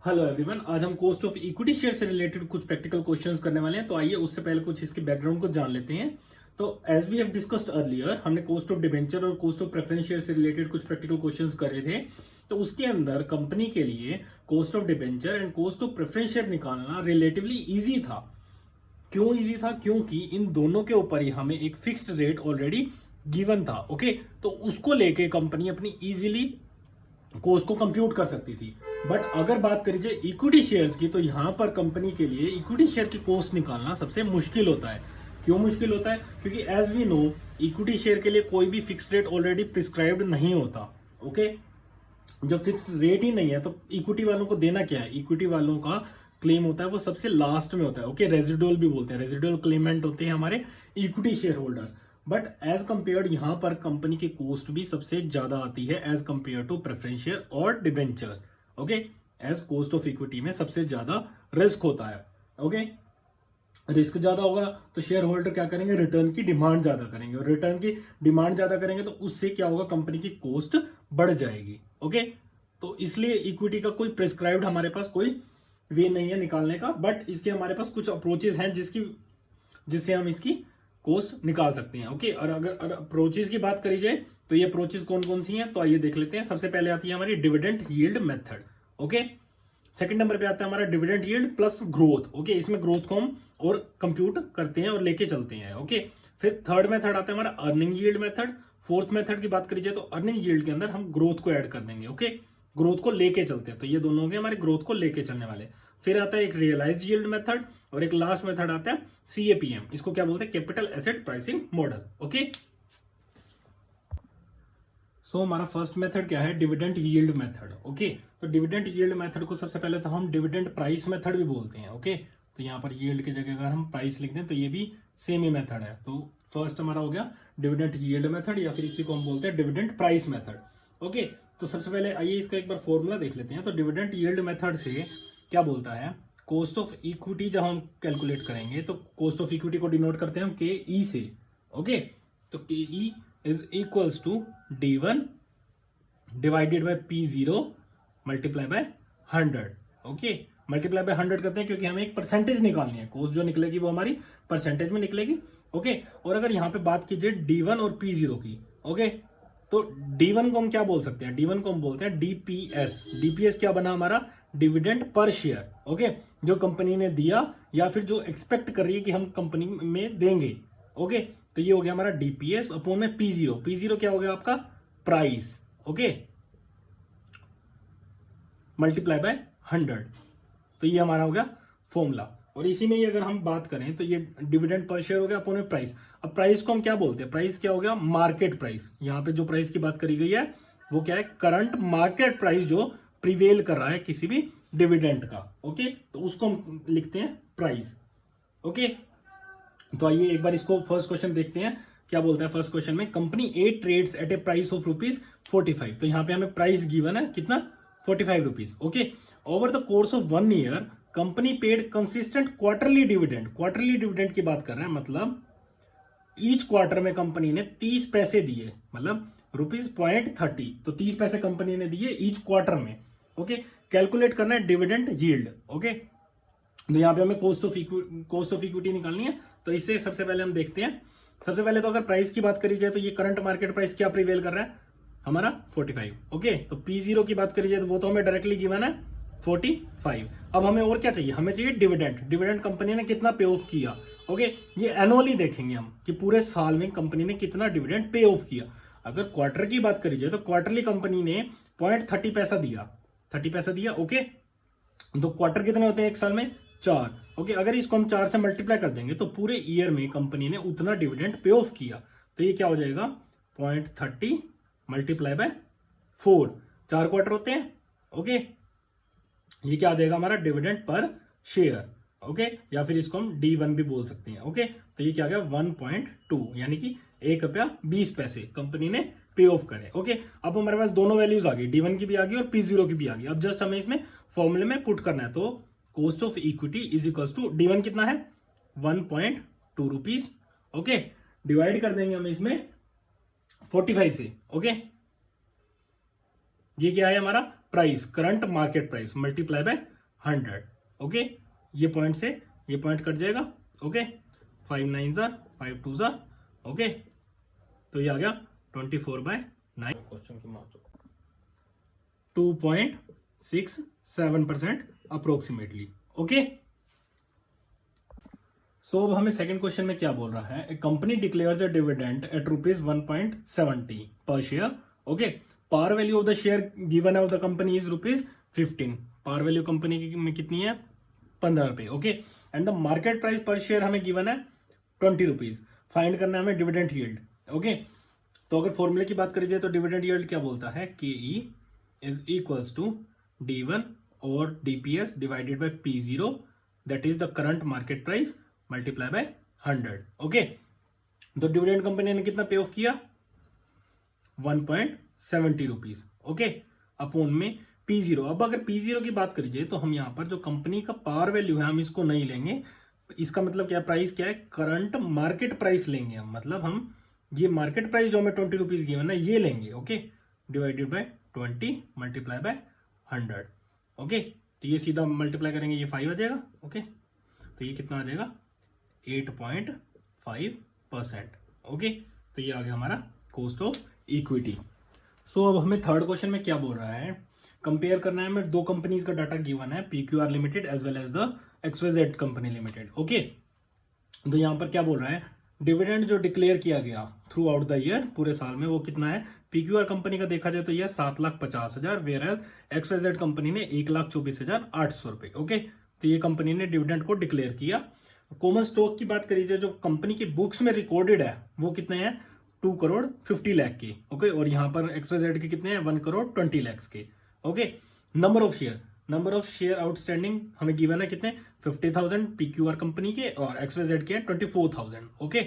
Hello everyone, आज हम cost of equity share से रिलेटेड कुछ प्रैक्टिकल क्वेश्चंस करने वाले हैं। तो आइए उससे पहले कुछ इसके बैकग्राउंड को जान लेते हैं। तो as we have discussed earlier, हमने कॉस्ट ऑफ डिबेंचर और कॉस्ट ऑफ प्रेफरेंस शेयर से रिलेटेड कुछ प्रैक्टिकल क्वेश्चंस करे थे। तो उसके अंदर कंपनी के लिए cost of debenture and cost of preference share निकालना रिलेटिवली ईजी था। क्यों ईजी था? क्योंकि इन दोनों के ऊपर ही हमें एक फिक्स्ड रेट ऑलरेडी गिवन था। ओके, तो उसको लेके कंपनी अपनी इजीली कॉस्ट को कंप्यूट कर सकती थी। बट अगर बात करी जाए इक्विटी शेयर्स की, तो यहां पर कंपनी के लिए इक्विटी शेयर की कॉस्ट निकालना सबसे मुश्किल होता है। क्यों मुश्किल होता है? क्योंकि as we know, equity share के लिए कोई भी फिक्स्ड रेट ऑलरेडी प्रिस्क्राइब्ड नहीं होता। ओके, जब फिक्स्ड रेट ही नहीं है तो इक्विटी वालों को देना क्या है? इक्विटी वालों का क्लेम होता है वो सबसे लास्ट में होता है। ओके, रेजिडुअल भी बोलते हैं, रेजिडुअल क्लेमेंट होते हैं हमारे equity share holders. But as compared यहां पर कंपनी की कॉस्ट भी सबसे ज्यादा आती है as compare to preference share और debentures. Okay, as cost of equity में सबसे ज्यादा रिस्क होता है। ओके, रिस्क ज्यादा होगा तो शेयर होल्डर क्या करेंगे? रिटर्न की डिमांड ज्यादा करेंगे, और रिटर्न की डिमांड ज्यादा करेंगे तो उससे क्या होगा? कंपनी की कॉस्ट बढ़ जाएगी। ओके, तो इसलिए इक्विटी का कोई प्रिस्क्राइब्ड हमारे पास कोई वे नहीं है निकालने का। बट इसके हमारे पास कुछ अप्रोचेस हैं जिससे हम इसकी कॉस्ट निकाल सकते हैं। ओके, और अगर अप्रोचेस की बात करी जाए तो ये अप्रोचेस कौन कौन सी हैं, तो आइए देख लेते हैं। सबसे पहले आती है हमारी dividend yield method. Okay, second number पे आता है हमारा dividend yield plus growth. Okay, इसमें ग्रोथ को हम और कंप्यूट करते हैं और लेके चलते हैं। ओके, फिर थर्ड मेथड आता है हमारा earning yield method. Fourth method की बात करी जाए तो अर्निंग यील्ड के अंदर हम ग्रोथ को ऐड कर देंगे। ओके, ग्रोथ को लेके चलते हैं, तो ये दोनों हो गए हमारे ग्रोथ को लेके चलने वाले। फिर आता है एक रियलाइज यील्ड मेथड, और एक लास्ट मेथड आता है सीएपीएम। इसको क्या बोलते हैं? Capital asset pricing model. Okay, so हमारा फर्स्ट मेथड क्या है? Dividend yield method. ओके, तो डिविडेंड यील्ड मेथड को सबसे पहले तो हम डिविडेंड प्राइस मेथड भी बोलते हैं। ओके, तो यहाँ पर यील्ड की जगह अगर हम प्राइस लिख दें तो ये भी सेम ही मेथड है। तो फर्स्ट हमारा हो गया डिविडेंड यील्ड मेथड, या फिर इसी को हम बोलते हैं डिविडेंड प्राइस मेथड। ओके, तो सबसे पहले आइए इसका एक बार फॉर्मूला देख लेते हैं। तो डिविडेंड यील्ड मेथड से क्या बोलता है? कॉस्ट ऑफ इक्विटी जब हम कैलकुलेट करेंगे तो कॉस्ट ऑफ इक्विटी को डिनोट करते हैं हम के ई से। ओके, तो K E is equals to D1 divided by P0 multiply by 100। Okay, multiply by 100 करते हैं क्योंकि हमें एक परसेंटेज निकालनी है। कॉस्ट जो निकलेगी वो हमारी परसेंटेज में निकलेगी। ओके, और अगर यहाँ पे बात कीजिए D1 और P0 की, ओके, तो D1 को हम क्या बोल सकते हैं? D1 को हम बोलते हैं DPS। DPS क्या बना हमारा? Dividend per share. ओके, जो कंपनी ने दिया या फिर जो एक्सपेक्ट कर रही है कि हम कंपनी में देंगे। ओके, तो ये हो गया हमारा डीपीएस अपॉन में P0। P0 क्या हो गया आपका? प्राइस। Okay, multiply by 100। तो ये हमारा हो गया फॉर्मूला। और इसी में ही अगर हम बात करें तो ये डिविडेंड पर शेयर हो गया अपॉन में प्राइस। अब प्राइस को हम क्या बोलते हैं? प्राइस क्या हो गया? Market price. यहाँ पे जो प्राइस की बात करी गई है वो क्या है? करंट मार्केट प्राइस जो प्रिवेल कर रहा है किसी भी डिविडेंड का। ओके, तो उसको हम लिखते हैं प्राइस। ओके, तो आइए एक बार इसको फर्स्ट क्वेश्चन देखते हैं। क्या बोलता है फर्स्ट क्वेश्चन में? Company A trades at a price of ₹45। तो यहां पे हमें प्राइस गिवन है कितना? ₹45। Okay, over the course of 1 year company paid consistent quarterly dividend. Quarterly dividend की बात कर रहे हैं, मतलब ईच क्वार्टर में कंपनी ने 30 पैसे दिए, मतलब ₹0.30। तो 30 पैसे कंपनी ने दिए ईच क्वार्टर में। ओके, कैलकुलेट करना है डिविडेंड यील्ड। ओके, तो यहाँ पे हमें कॉस्ट ऑफ इक्विटी निकालनी है। तो इससे सबसे पहले हम देखते हैं। सबसे पहले तो अगर प्राइस की बात करी जाए तो ये करंट मार्केट प्राइस क्या प्रिवेल कर रहा है? हमारा 45। ओके, तो P0 की बात करी जाए तो वो तो हमें डायरेक्टली गिवन है 45। अब हमें और क्या चाहिए? हमें चाहिए डिविडेंड। डिविडेंड कंपनी ने कितना पे ऑफ किया? ओके, ये एनुअली देखेंगे हम कि पूरे साल में कंपनी ने कितना डिविडेंड पे ऑफ किया। अगर क्वार्टर की बात करी जाए तो क्वार्टरली कंपनी ने 0.30 पैसा दिया, 30 पैसा दिया। ओके, तो क्वार्टर कितने होते हैं एक साल में? 4। ओके, अगर इसको हम 4 से मल्टीप्लाई कर देंगे तो पूरे ईयर में कंपनी ने उतना डिविडेंड पे ऑफ किया। तो ये क्या हो जाएगा? 0.30 मल्टीप्लाई बाय 4। 4 क्वार्टर होते हैं। ओके, ये क्या आ जाएगा हमारा? Dividend per share. ओके, या फिर इसको हम D1 भी बोल सकते हैं। ओके, तो ये क्या आ गया? 1.2, यानी कि ₹1.20 कंपनी ने पे ऑफ करे। ओके, अब हमारे पास दोनों वैल्यूज आ गई, D1 की भी आ गई और P0 की भी आ गई। अब जस्ट हमें इसमें फॉर्मूले में पुट करना है। तो cost of equity is equal to D1 कितना है? 1.2 रुपीज। ओके, डिवाइड कर देंगे हम इसमें 45 से। ओके, ये क्या है हमारा? Price, current market price multiply by 100। Okay, ये पॉइंट से ये पॉइंट कट जाएगा। Okay, 5 9 jar 5 2 jar. ओके, तो ये आ गया 24/9, क्वेश्चन की मार्क 2.67% अप्रोक्सीमेटली। ओके, सो अब हमें सेकंड क्वेश्चन में क्या बोल रहा है, a company declares a dividend at ₹1.70 per share. Okay, par value of the share given of the company is ₹15। Par value company की में कितनी है, 15 रुपए। Okay, and the market price per share हमें गिवन है ₹20। फाइंड करना है हमें डिविडेंड यील्ड। ओके, तो अगर फॉर्मूले की बात करी जाए तो डिविडेंड यील्ड क्या बोलता है, KE is equals to D1 और DPS divided by P0, that is the current market price multiply by 100। Okay, तो डिविडेंड कंपनी ने कितना पे ऑफ किया, 1.70 रुपीज। ओके, अपोन में P0। अब अगर P0 की बात करी जाए तो हम यहाँ पर जो कंपनी का पार वैल्यू है हम इसको नहीं लेंगे। इसका मतलब क्या, प्राइस क्या है, करंट मार्केट प्राइस लेंगे हम, मतलब हम ये मार्केट प्राइस जो हमें 20 रुपीज गिवन है ये लेंगे। Okay, divided bye 20 multiply by 100। Okay, तो ये सीधा मल्टीप्लाई करेंगे, ये 5 आ जाएगा। ओके, तो ये कितना आ जाएगा, 8.5%। ओके, तो ये आ गया हमारा कॉस्ट ऑफ इक्विटी। सो अब हमें थर्ड क्वेश्चन में क्या बोल रहा है, कंपेयर करना है हमें दो कंपनीज का डाटा गिवन है, PQR limited as well as the XYZ company limited. Okay, तो यहाँ पर क्या बोल रहा है, डिविडेंड जो डिक्लेयर किया गया थ्रू आउट द ईयर, पूरे साल में, वो कितना है, PQR कंपनी का देखा जाए तो यह 7,50,000, वेयर एज XYZ कंपनी ने 1,24,800 रुपए। ओके, तो ये कंपनी ने डिविडेंड को डिक्लेयर किया। कॉमन स्टॉक की बात करी जाए जो कंपनी की बुक्स में रिकॉर्डेड है वो कितने हैं, 2,50,00,000 के। ओके, और यहाँ पर XYZ के कितने हैं, 1,20,00,000 के। Okay, number of share outstanding हमें गिवन है कितने, 50,000 PQR कंपनी के, और XYZ के 24,000। ओके,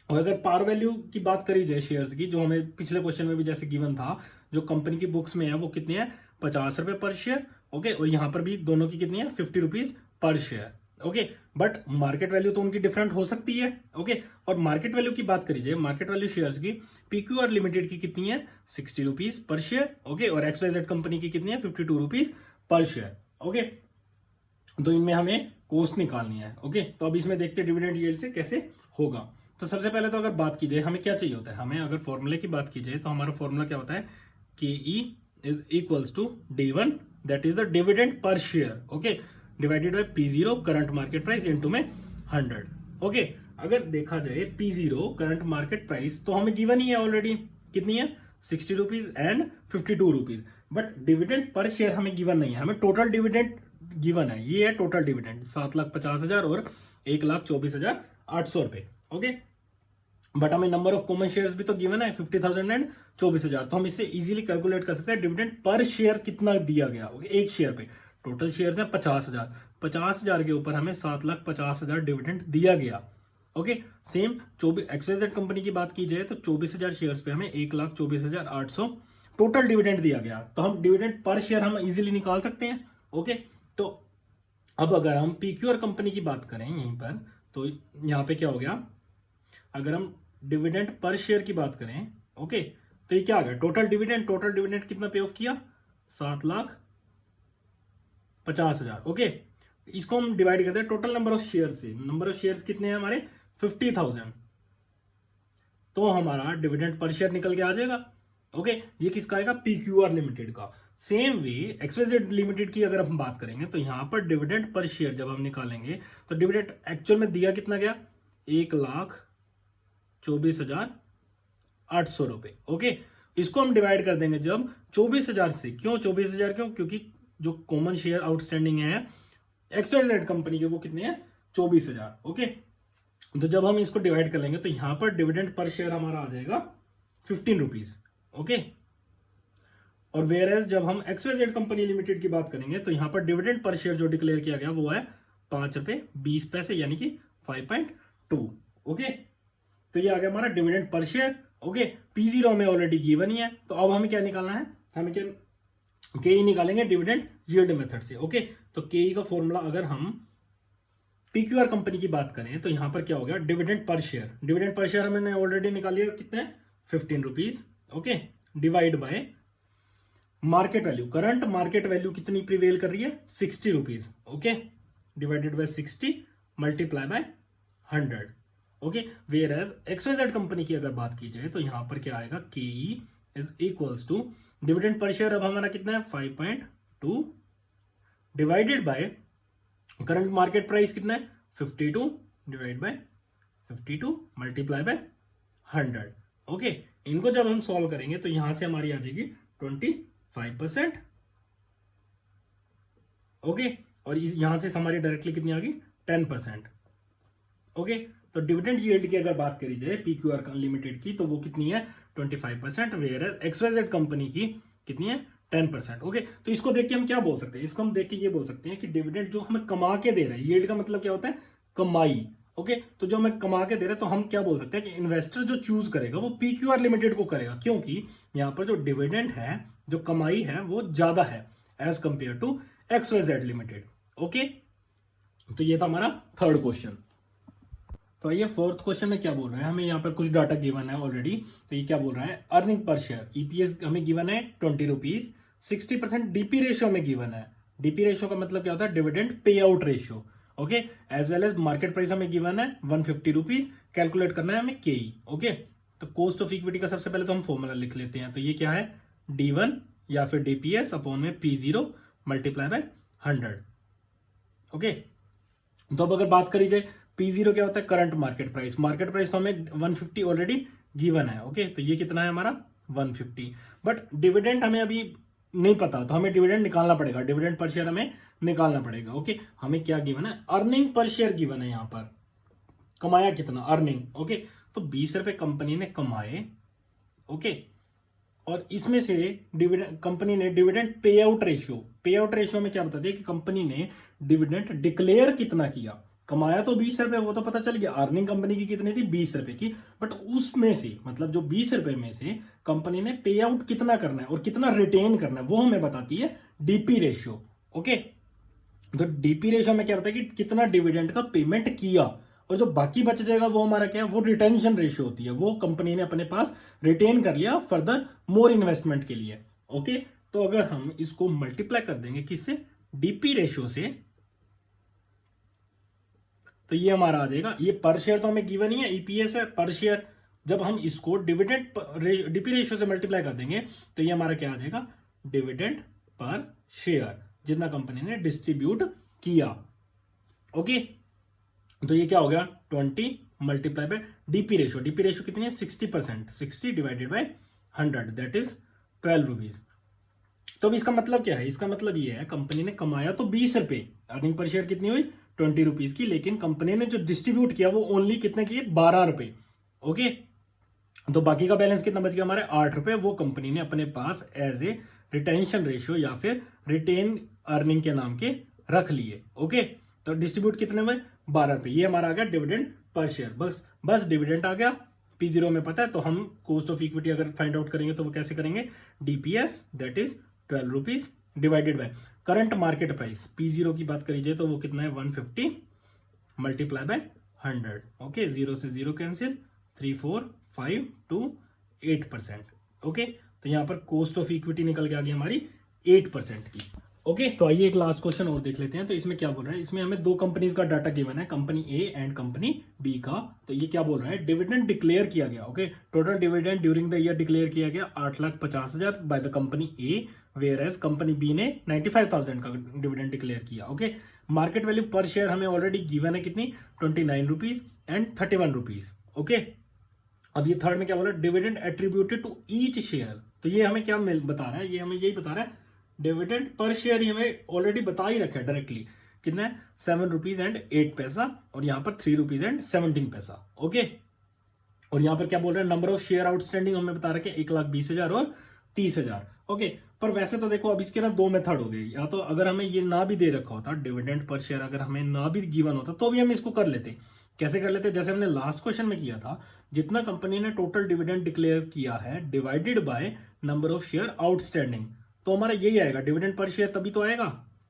और अगर पार वैल्यू की बात करी जाए शेयर्स की, जो हमें पिछले क्वेश्चन में भी जैसे गिवन था, जो कंपनी की बुक्स में है वो कितनी है, 50 रुपए पर शेयर। ओके, और यहाँ पर भी दोनों की कितनी है, 50 rupees per share. Okay, but market value तो उनकी डिफरेंट हो सकती है। ओके, और मार्केट वैल्यू की बात करी जाए, मार्केट वैल्यू शेयर्स की PQR लिमिटेड की कितनी है, 60 रुपीज पर शेयर। ओके, और XYZ कंपनी की कितनी है, 52 रुपीज पर शेयर। ओके, तो इनमें हमें कॉस्ट निकालनी है। ओके, तो अब इसमें देखते हैं डिविडेंड यील्ड से कैसे होगा। तो सबसे पहले तो अगर बात की जाए हमें क्या चाहिए होता है, हमें अगर फॉर्मूले की बात की जाए तो हमारा फॉर्मूला क्या होता है, KE is equals to D1, that is the dividend per share. Okay, divided by P0 current market price into में 100। ओके, अगर देखा जाए P0 करंट मार्केट प्राइस तो हमें गिवन ही है ऑलरेडी, कितनी है, 60 rupees and 52 rupees. But dividend per share हमें गिवन नहीं है, हमें टोटल डिविडेंड गिवन है, ये है टोटल डिविडेंड 7,50,000 और 1,24,800 रुपए। ओके, बट हमें नंबर ऑफ कॉमन शेयर्स भी तो गिवन है 50,000 एंड 24,000, तो हम इससे इजीली कैलकुलेट कर सकते हैं डिविडेंड पर शेयर कितना दिया गया। ओके, एक शेयर पे टोटल शेयर्स है 50,000, 50,000 के ऊपर हमें 7,50,000 डिविडेंड दिया गया। ओके, सेम XYZ कंपनी की बात की जाए तो 24,000 शेयर्स पे हमें 1,24,800 टोटल डिविडेंड दिया गया, तो हम डिविडेंड पर शेयर हम इजीली निकाल सकते हैं। ओके, तो अब अगर हम PQR कंपनी की बात करें यहीं पर, तो यहाँ पे क्या हो गया, अगर हम डिविडेंड पर शेयर की बात करें, ओके, तो ये क्या आ गया, टोटल डिविडेंड कितना पे ऑफ किया, 7,50,000। ओके, इसको हम डिवाइड करते हैं टोटल नंबर ऑफ शेयर से, नंबर ऑफ शेयर्स कितने हैं हमारे, 50,000, तो हमारा डिविडेंड पर शेयर निकल के आ जाएगा। ओके, ये किसका आएगा, PQR लिमिटेड का। सेम वे XYZ लिमिटेड की अगर हम बात करेंगे तो यहां पर डिविडेंड पर शेयर जब हम निकालेंगे तो डिविडेंड एक्चुअल में दिया कितना गया, 1,24,800 रुपए। ओके, इसको हम डिवाइड कर देंगे जब 24,000 से, क्यों 24,000 क्यों, क्योंकि जो कॉमन शेयर आउटस्टैंडिंग है XYZ कंपनी के वो कितने हैं, 24,000। ओके, तो जब हम इसको डिवाइड कर लेंगे तो यहां पर डिविडेंड पर शेयर हमारा आ जाएगा 15 रुपीज। ओके, और वेयर एज जब हम XYZ कंपनी लिमिटेड की बात करेंगे तो यहां पर डिविडेंड पर शेयर जो डिक्लेयर किया गया वो है 5 रुपए 20 पैसे, यानी कि 5.2। ओके, तो ये आ गया हमारा dividend per share. Okay, P0 में ऑलरेडी गिवन ही है, तो अब हमें क्या निकालना है, हमें क्या KE निकालेंगे डिविडेंड यील्ड मेथड से। ओके, तो KE का फॉर्मूला अगर हम PQR कंपनी की बात करें तो यहां पर क्या हो गया, डिविडेंड पर शेयर हमने ऑलरेडी निकाल लिया, कितने, 15 rupees. Okay, divide by market value, current market value कितनी प्रिवेल कर रही है, 60 rupees, okay, divided by 60 multiply by 100, okay. Where as XYZ company की अगर बात की जाए तो यहां पर क्या आएगा, KE is equals to dividend per share अब हमारा कितना है 5.2 divided by current market price कितना है 52 divide by 52 multiply by 100, okay. इनको जब हम सॉल्व करेंगे तो यहां से हमारी आ जाएगी 25%, ओके, और यहां से हमारी डायरेक्टली कितनी आ गई 10%, ओके। तो डिविडेंड यील्ड की अगर बात करी जाए PQR लिमिटेड की तो वो कितनी है 25%, वेयर XYZ कंपनी की कितनी है 10%, ओके। तो इसको देख के हम क्या बोल सकते हैं, इसको हम देख के ये बोल सकते हैं कि डिविडेंड जो हमें कमा के दे रहा है, यील्ड का मतलब क्या होता है कमाई, ओके। तो जो हमें कमा के दे रहा है तो हम क्या बोल सकते हैं कि इन्वेस्टर जो चूज करेगा वो PQR लिमिटेड को करेगा, क्योंकि यहां पर जो डिविडेंड है, जो कमाई है वो ज्यादा है as compare to XYZ limited, okay. तो ये था हमारा थर्ड क्वेश्चन। तो आइए फोर्थ क्वेश्चन में क्या बोल रहा है, हमें यहाँ पर कुछ डाटा गिवन है ऑलरेडी। तो ये क्या बोल रहा है, अर्निंग पर शेयर EPS हमें गिवन है 20 रुपीज, 60% DP रेशियो में गिवन है। DP रेशियो का मतलब क्या होता है, dividend pay out ratio, okay. As well as market price हमें गिवन है 150 रुपीज, कैलकुलेट करना है हमें KE, ओके। तो कॉस्ट ऑफ इक्विटी का सबसे पहले तो हम फॉर्मूला लिख लेते हैं। तो ये क्या है, D1 या फिर DPS अपॉन में P0 मल्टीप्लाई बाय 100, ओके। तो अब अगर बात करी जाए P0 क्या होता है, current market price, market price तो हमें 150 ऑलरेडी गिवन है, ओके। तो ये कितना है हमारा 150, बट डिविडेंड हमें अभी नहीं पता, तो हमें डिविडेंड निकालना पड़ेगा, डिविडेंड पर शेयर हमें निकालना पड़ेगा, ओके। हमें क्या गिवन है, अर्निंग पर शेयर गिवन है, यहां पर कमाया कितना अर्निंग, ओके। तो 20 रुपए कंपनी ने कमाए, ओके, और इसमें से डिविडेंड कंपनी ने डिविडेंड पे आउट रेशियो में क्या बताती है कि कंपनी ने डिविडेंड डिक्लेयर कितना किया, कमाया तो 20 रुपए वो तो पता चल गया, अर्निंग कंपनी की कितनी थी 20 रुपए की, बट उसमें से मतलब जो 20 रुपए में से कंपनी ने पे आउट कितना करना है और कितना रिटेन करना है वो हमें बताती है DP रेशियो, ओके। तो DP रेशियो में क्या होता है कि कितना डिविडेंड का पेमेंट किया, और जो बाकी बच जाएगा वो हमारा क्या है, वो रिटेंशन रेशियो होती है, वो कंपनी ने अपने पास रिटेन कर लिया फर्दर मोर इन्वेस्टमेंट के लिए, ओके। तो अगर हम इसको मल्टीप्लाई कर देंगे किससे, DP रेशियो से, तो ये हमारा आ जाएगा, ये पर शेयर तो हमें गिवन ही है, EPS है पर शेयर, जब हम इसको डिविडेंड DP रेशियो से मल्टीप्लाई कर देंगे तो ये हमारा क्या आ जाएगा, डिविडेंड पर शेयर जितना कंपनी ने डिस्ट्रीब्यूट किया, ओके। तो ये क्या हो गया 20 मल्टीप्लाई बाय DP रेशियो कितनी है 60%, 60 divided by 100 that is 12 rupees. तो अब इसका मतलब क्या है, इसका मतलब ये है कंपनी ने कमाया तो 20 रुपए, अर्निंग पर शेयर कितनी हुई 20 रुपीज की, लेकिन कंपनी ने जो डिस्ट्रीब्यूट किया वो ओनली कितने किए 12 रुपए, ओके। तो बाकी का बैलेंस कितना बच गया हमारे 8 रुपए, वो कंपनी ने अपने पास एज ए रिटेंशन रेशियो या फिर रिटेन अर्निंग के नाम के रख लिए, ओके। तो डिस्ट्रीब्यूट कितने में 12 रुपए, ये हमारा आ गया डिविडेंड पर शेयर, बस डिविडेंड आ गया। P0 में पता है, तो हम कॉस्ट ऑफ इक्विटी अगर फाइंड आउट करेंगे तो वो कैसे करेंगे, DPS that is 12 rupees divided by current market price, P0 की बात करी जाए तो वो कितना है 150 मल्टीप्लाई बाय 100, ओके। 0 से 0 कैंसिल, 3 4 5 2 8%, ओके। तो यहां पर कॉस्ट ऑफ इक्विटी निकल के आ गई हमारी 8% की, ओके। तो आइए एक लास्ट क्वेश्चन और देख लेते हैं। तो इसमें क्या बोल रहा है, इसमें हमें दो कंपनीज का डाटा गिवन है, company A and company B का। तो ये क्या बोल रहा है, डिविडेंड डिक्लेयर किया गया, okay. Total dividend during the year declare किया गया 8,50,000 by the company A, where as company B ने 95,000 का डिविडेंड डिक्लेयर किया, okay. Market value per share हमें ऑलरेडी गिवन है कितनी 29 रुपीज एंड 31 रुपीज, ओके। अब ये थर्ड में क्या बोल रहा है, dividend attributed to each share. तो ये हमें क्या बता रहा है, ये हमें यही बता रहा है डिविडेंड पर शेयर, ये हमें ऑलरेडी बता ही रखा है डायरेक्टली कितना है 7 रुपीज एंड 8 पैसा, और यहाँ पर 3 रुपीज एंड 17 पैसा, ओके। और यहाँ पर क्या बोल रहे हैं, नंबर ऑफ शेयर आउटस्टैंडिंग हमें बता रखे 1,20,000 और 30,000, ओके। पर वैसे तो देखो अब इसके ना दो मेथड हो गए, या तो अगर हमें ये ना भी दे रखा होता डिविडेंड पर शेयर, अगर हमें ना भी गिवन होता तो भी हम इसको कर लेते। कैसे कर लेते, जैसे हमने लास्ट क्वेश्चन में किया था, जितना कंपनी ने टोटल डिविडेंड डिक्लेयर किया है divided by number of share outstanding, तो हमारा यही आएगा डिविडेंड पर शेयर, तभी तो आएगा,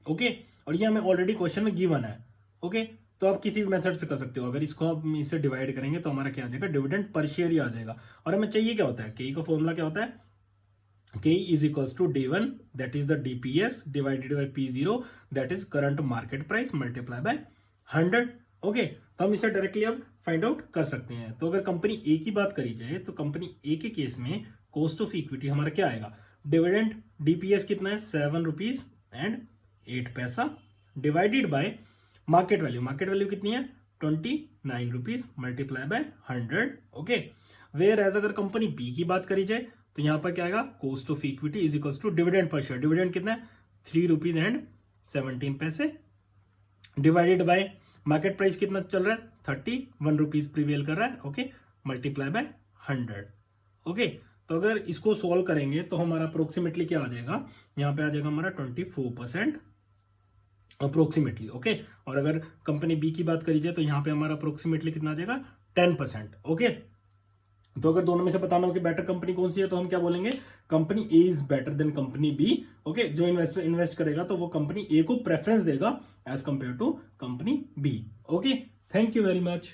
ओके। और ये हमें ऑलरेडी क्वेश्चन में गिवन है, ओके। तो आप किसी भी मेथड से कर सकते हो, अगर इसको हम इससे डिवाइड करेंगे तो हमारा क्या आ जाएगा डिविडेंड पर शेयर ही आ जाएगा। और हमें चाहिए क्या होता है, के का फॉर्मूला क्या होता है K is equals to D1 that is the DPS divided by P0 that is current market price multiply by 100. Okay, तो हम इसे डायरेक्टली अब फाइंड आउट कर सकते हैं। तो अगर कंपनी ए की बात करी जाए तो कंपनी ए के केस में कॉस्ट ऑफ इक्विटी हमारा क्या आएगा, डिविडेंड डीपीएस कितना है 7 रुपीज एंड 8 पैसा डिवाइडेड बाय मार्केट वैल्यू कितनी है 29 rupees multiply by 100। Okay, where as अगर कंपनी बी की बात करी जाए तो यहां पर क्या आएगा, cost of equity is equals to dividend per share, dividend कितना है 3 रुपीज एंड 17 पैसे डिवाइडेड बाय मार्केट प्राइस कितना चल रहा है 31 रुपीज प्रिवेल कर रहा है। Okay, multiply by 100। ओके, तो अगर इसको सॉल्व करेंगे तो हमारा अप्रोक्सीमेटली क्या आ जाएगा, यहाँ पे आ जाएगा हमारा 24% अप्रोक्सीमेटली। ओके, और अगर कंपनी बी की बात करी जाए तो यहाँ पे हमारा अप्रोक्सीमेटली कितना आ जाएगा 10%। ओके, तो अगर दोनों में से बताना हो कि बेटर कंपनी कौन सी है तो हम क्या बोलेंगे, company A is better than company B. Okay, जो इन्वेस्टर इन्वेस्ट करेगा तो वो कंपनी ए को प्रेफरेंस देगा as compare to company B. Okay, thank you very much.